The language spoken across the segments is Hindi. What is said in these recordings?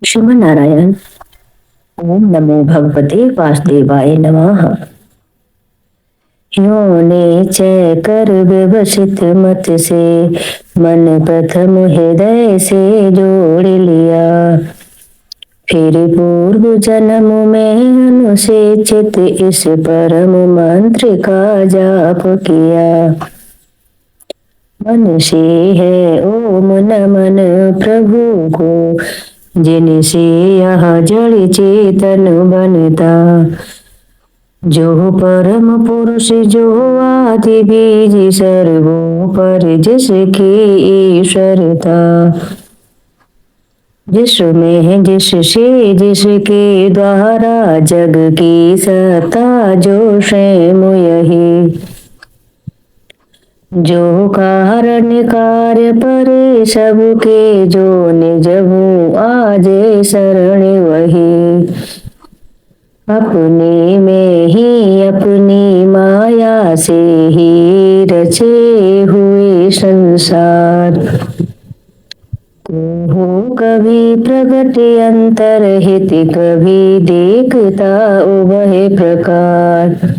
श्रीमन नारायण। ओम नमो भगवते वासुदेवाय नमः। योने चय कर व्यवसित मत से मन प्रथम हृदय से जोड़ लिया। फिर पूर्व जन्म में अनुसेचित इस परम मंत्र का जाप किया। मन से है ओम नमन प्रभु को, जिनसे यह जड़ चेतन बनता। जो परम पुरुष जो आदि बीज सर्वों पर जिसकी ईश्वरता। जिसमें जिससे जिसके द्वारा जग की सत्ता जो स्वयं यही। जो कारण कार्य परे सबके जो निज हूँ आजे शरण वही। अपने में ही अपनी माया से ही रचे हुए संसार को हो कभी प्रगट अंतरहित कभी देखता उभय प्रकार।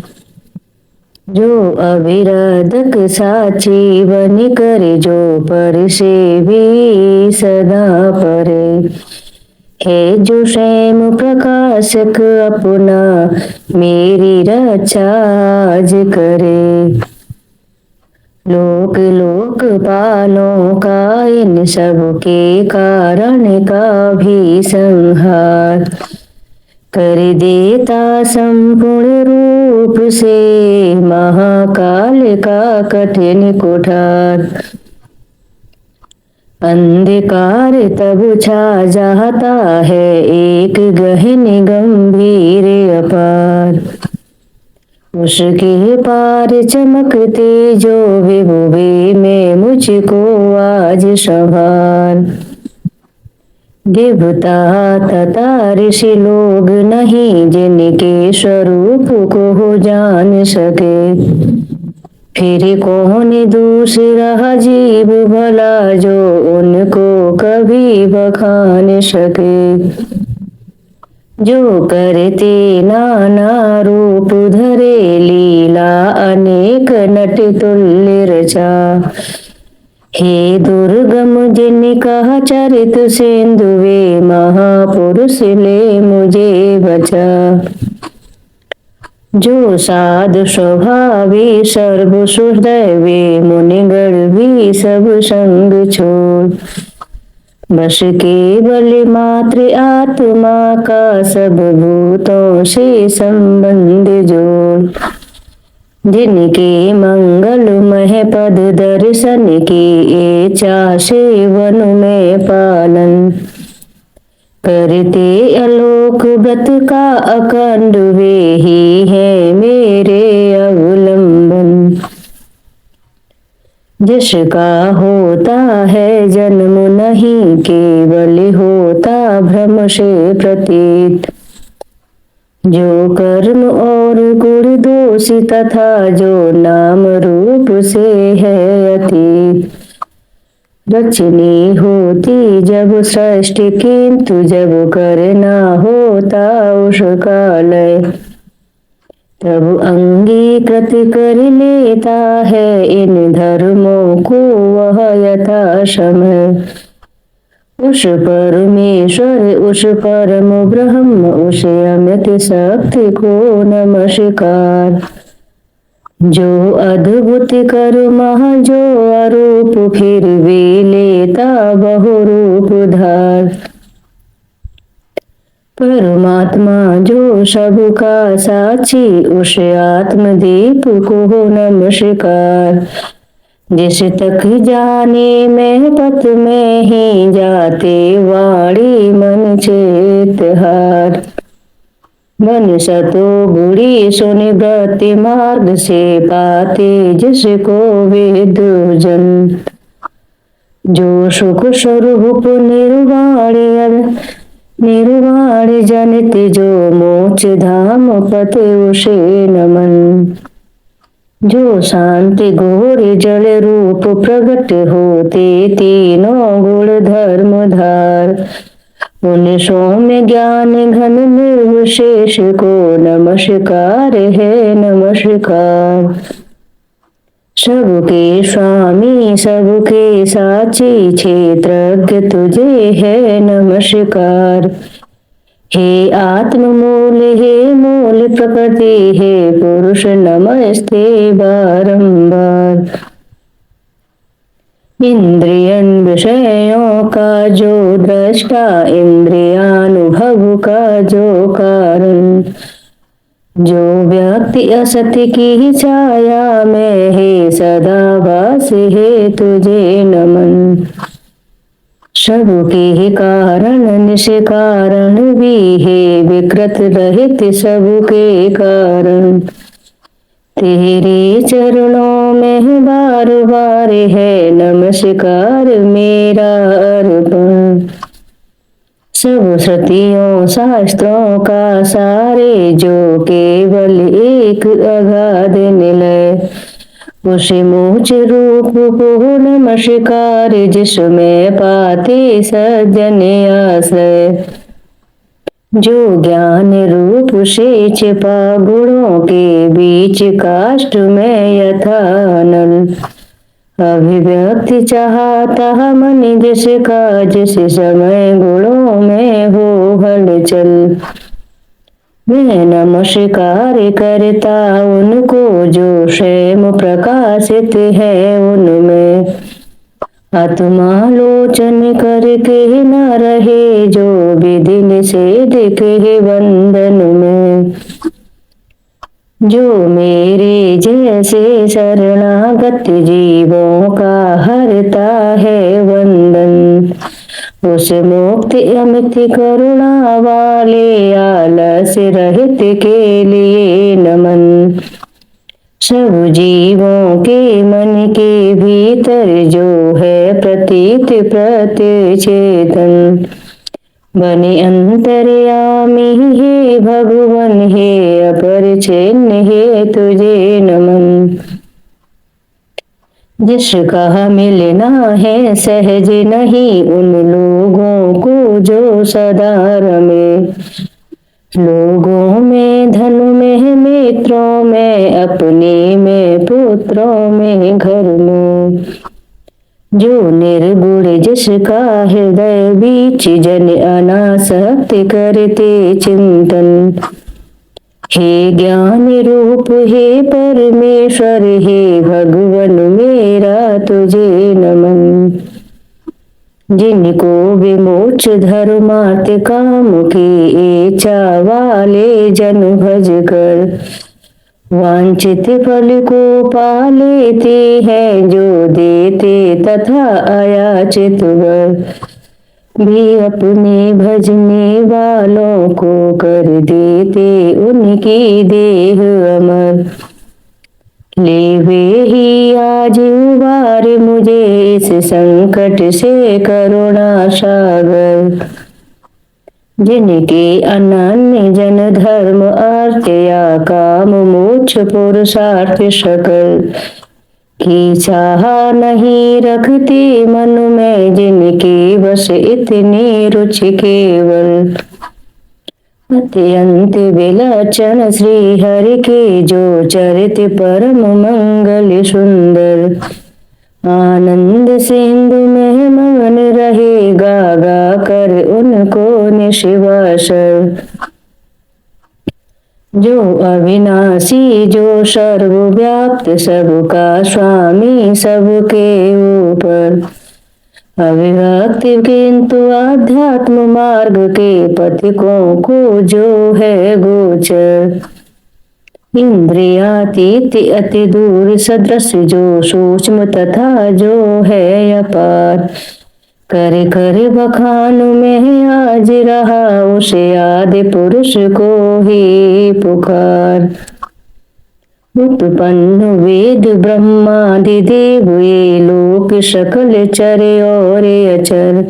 जो अविरदक साची बन कर जो पर से भी सदा परे। है जो स्वयं प्रकाशक अपना मेरी रक्षा आज करे। लोक लोक पालों का इन सब के कारण का भी संहार कर देता संपूर्ण रूप से महाकाल का कठिन कुठार। अंधकार तब छा जाता है एक गहन गंभीर अपार। उसके पार चमकते जो विभुवे में मुझको आज संभाल। देवता तथा ऋषि लोग नहीं जिनके स्वरूप को जान सके। फिर कौन दूसरा जीव भला जो उनको कभी बखान सके। जो करते नाना रूप धरे लीला अनेक नट तुल्य रचा। हे दुर्गम जिनका चरित सिंधु वे महापुरुष ले मुझे बचा। जो साधु स्वभावी सर्व सुहृदय वे मुनिगण भी सब संग छोड़। बस केवल मात्र आत्मा का सब भूतों से संबंध जोड़। जिनके मंगलमय पद दर्शन की इच्छा से वन में पालन। करते आलोक व्रत का अखंड वे ही है मेरे अवलंबन। जिसका होता है जन्म नहीं केवल होता भ्रम से प्रतीत। जो कर्म और गुण दोष तथा जो नाम रूप से है अतीत। रचनी होती जब सृष्टि किंतु जब करना होता उसका लय। तब अंगीकृत कर लेता है इन धर्मों को वह यथा समय। उस परमेश्वर उस परम ब्रह्म उस अमित शक्ति को नमस्कार। जो अद्भुत कर्म जो अरूप फिर भी लेता बहुरूप धार। परमात्मा जो सबका साक्षी उस आत्मदीप को नमस्कार। जिस तक जाने में पथ में ही जाते वाणी मन चेत हार। मन सतो बुरी सुनि भक्ति मार्ग से पाते जिसको विदुजन। जो सुख स्वरूप निर्वाण जनित जो मोक्ष धाम पते उसे नमन। जो शांति घोर जल रूप प्रगट होते तीनों गुण धर्म धार। उन सौम्य ज्ञान घन निर्विशेष को नमस्कार है नमस्कार। सबके स्वामी सबके साची क्षेत्रज्ञ तुझे है नमस्कार। हे आत्ममूल हे मूल प्रकृति हे पुरुष नमस्ते बारंबार। इंद्रियन विषयों का जो दृष्टा इंद्रियानुभव का जो कारण, जो व्यक्ति असत्य की छाया में है सदा वास है तुझे नमन। सबके कारण निष्कारण भी है विकृत रहित सबके कारण। तेरे चरणों में बार बार है नमस्कार मेरा अर्पण। सब श्रुतियों शास्त्रों का सारे जो केवल एक अगाध निलय, उस मोक्ष रूप को नमस्कार जिसमें पाते सज्जन आश्रय। जो ज्ञान रूप से छिपा गुणों के बीच काष्ठ में यथा नल, अभिव्यक्ति चाहता मन जिसका जिस समय गुणों में हो हलचल। मैं नमस्कार करता उनको जो स्वयं प्रकाशित है उनमें, आत्मालोचन करके न रहे जो विधि निषेध के बंधन में। जो मेरे जैसे शरणागत जीवों का हरता है वंदन, उस मुक्त अमित करुणा वाले आलस्य रहित के लिए नमन। सब जीवों के मन के भीतर जो है प्रतीत प्रतिचेतन, बने अंतर्यामी हे भगवन हे अपरिच्छिन्न हे तुझे नमन। जिसका मिलना है सहज नहीं उन लोगों को जो सदा रमे, लोगों में धन में मित्रों में अपने में पुत्रों में घर में। जो निर्गुण जिसका हृदय बीच जन अनासक्त करते चिंतन, हे ज्ञान रूप हे परमेश्वर हे भगवन मेरा तुझे नमन। जिनको विमोक्ष धर्मार्थ काम की इच्छा वाले जन भज कर, वांछित फल को पा लेते हैं जो देते तथा अयाचित वर, भी अपने भजने वालों को कर देते उनकी देह अमर। ले वे ही आज उबार मुझे इस संकट से करुणा सागर। जिनके अनन्य जन धर्म अर्थ या काम मोक्ष पुरुषार्थ सकल की चाह नहीं रखते मन में, जिनकी बस इतनी रुचि केवल अत्यंत विलक्षण श्री हरि के जो चरित परम मंगल सुंदर। आनंद सिंधु में मगन रहे गा गा कर उनको निशिवासर। जो अविनाशी जो सर्वव्याप्त सबका स्वामी सबके ऊपर, अविभक्त किंतु आध्यात्म मार्ग के पथिकों को जो है गोचर। इंद्रियातीत अति दूर सदृश जो सूक्ष्म तथा जो है अपार, कर कर बखान में आज रहा उसे आदि पुरुष को ही पुकार। उत्पन्न वेद ब्रह्मादि देव ये लोक सकल चर और अचर,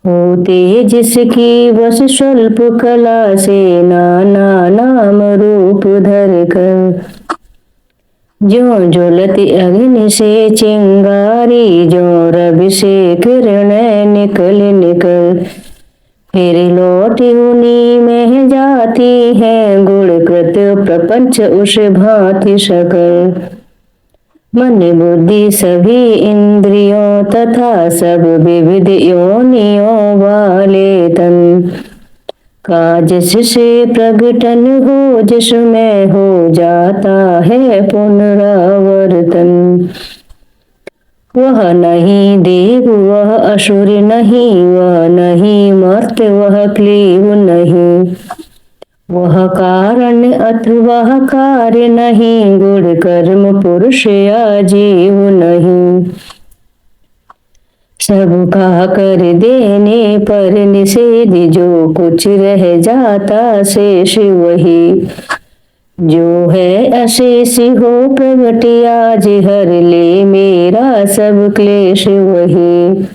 होते जिसकी बस स्वल्प कला से नाना नाम रूप धर कर। जो ज्वलती अग्नि से चिंगारी जो रवि से किरण निकल निकल, फिर लौट उन्हीं में जाती है गुणकृत प्रपंच उस भांति सकल। मन बुद्धि सभी इंद्रियों तथा सब विविध योनियों वाले तन का जिससे प्रगटन हो जिसमें हो जाता है पुनरावर्तन। वह नहीं देव वह असुर नहीं वह नहीं मर्त्य वह क्लीब नहीं। वह कारण अथवा कार्य नहीं गुण कर्म पुरुष या जीव नहीं। सबका कर देने पर निषेध जो कुछ रह जाता शेष वही। जो है अशेष हो प्रगट आज हर ले मेरा सब क्लेश वही।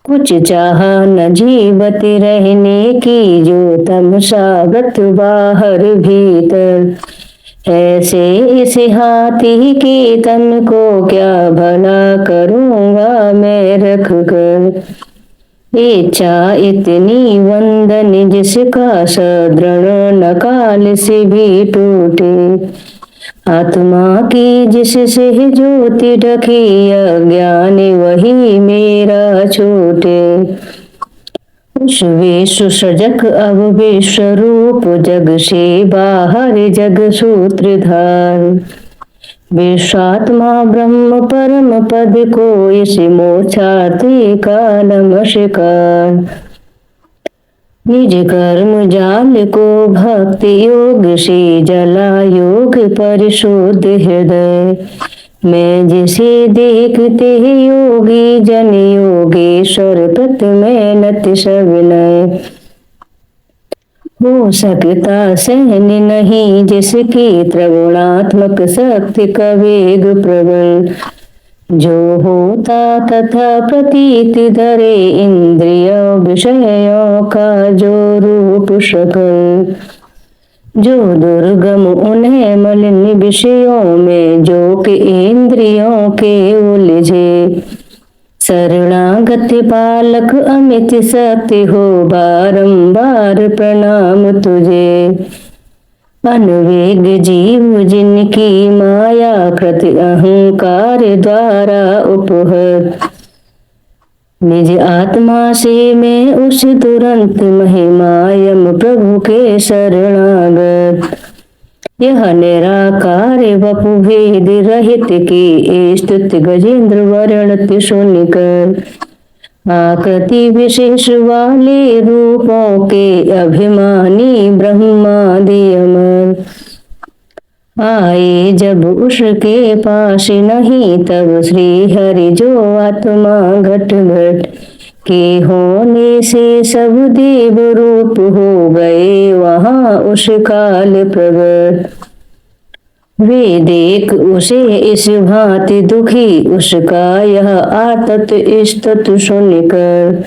कुछ चाह न जीवत रहने की जो तमसागत बाहर भीतर। ऐसे इस हाथी के तन को क्या भला करूँगा मैं रख कर। इच्छा इतनी वंदन जिसका सदृढ़ न काल से भी टूटे। आत्मा की जिससे ज्योति ढकी अज्ञान वही मेरा छूटे। उस विश्व सजग अब विश्व रूप जग से बाहर जग सूत्रधार। विश्वात्मा ब्रह्म परम पद को इस मोक्षार्थी का नमस्कार। निज कर्म जाल को भक्ति योग से जला योग परिशुद्ध हृदय। मैं जिसे देखते योगी जन योगेश्वर प्रत में नत सविनय। हो सकता सहन नहीं जिसकी त्रिगुणात्मक शक्ति का वेग प्रबल। जो होता तथा प्रतीत धरे इंद्रियों विषयों का जो रूप सकल। जो दुर्गम उन्हें मलिन विषयों में जो कि इंद्रियों के उलझे। शरणागत पालक अमित शक्ति हो बारंबार प्रणाम तुझे। अनवेग जीव जिनकी माया कृत अहंकार द्वारा उपहत। निज आत्मा से मैं उस दुरंत महिमायम प्रभु के शरणागत। यह निराकार वपु भेद रहित की स्तुति गजेंद्र वर्णित सुनकर। आकृति विशेष वाले रूपों के अभिमानी ब्रह्मादि अमर। आए जब उसके पास नहीं तब श्री हरि जो आत्मा घट घट के होने से सब देव रूप हो गए वहाँ उस काल प्रगट। वे देख उसे इस भांति दुखी उसका यह आतत स्तुत सुनकर।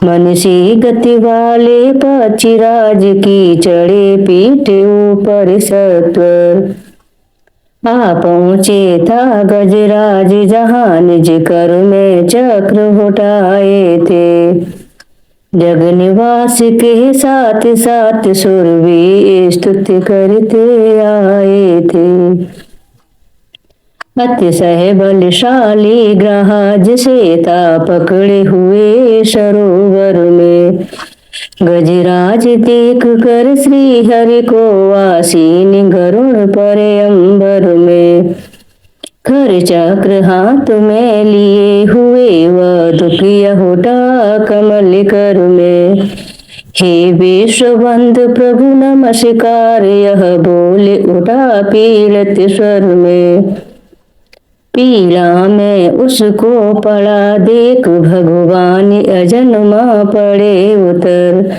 मन सी गति वाले पक्षीराज की चढ़े पीठ ऊपर सत्वर। आ पहुँचे था गजराज जहाँ निज कर में चक्र उठाए थे। जग निवास के साथ साथ सुर भी स्तुति करते आए थे। अतिशय बलशाली ग्रह जिसे था पकड़े हुए सरोवर में। गजराज देख कर श्री हरि को आसीन गरुड़ पर अंबर में। खर चक्र हाथ में लिए हुए वह दुखिया होता कमल कर में। हे विश्वबंद प्रभु नमस्कार यह बोले उठा पीड़ित स्वर में। पीड़ा में उसको पड़ा देख भगवान अजन्मा पड़े उतर।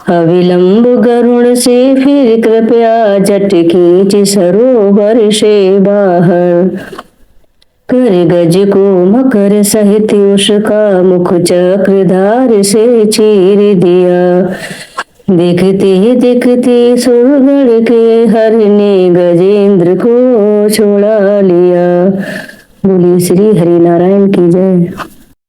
अविलंब गरुड़ से फिर कृपया जट खींच सरोवर से बाहर। कर गज को मकर सहित उसका मुख चक्रधार से चीर दिया। देखते देखते सुरगढ़ के हर ने गजेंद्र को छोड़ा लिया। बोलिए श्री हरि नारायण की जय।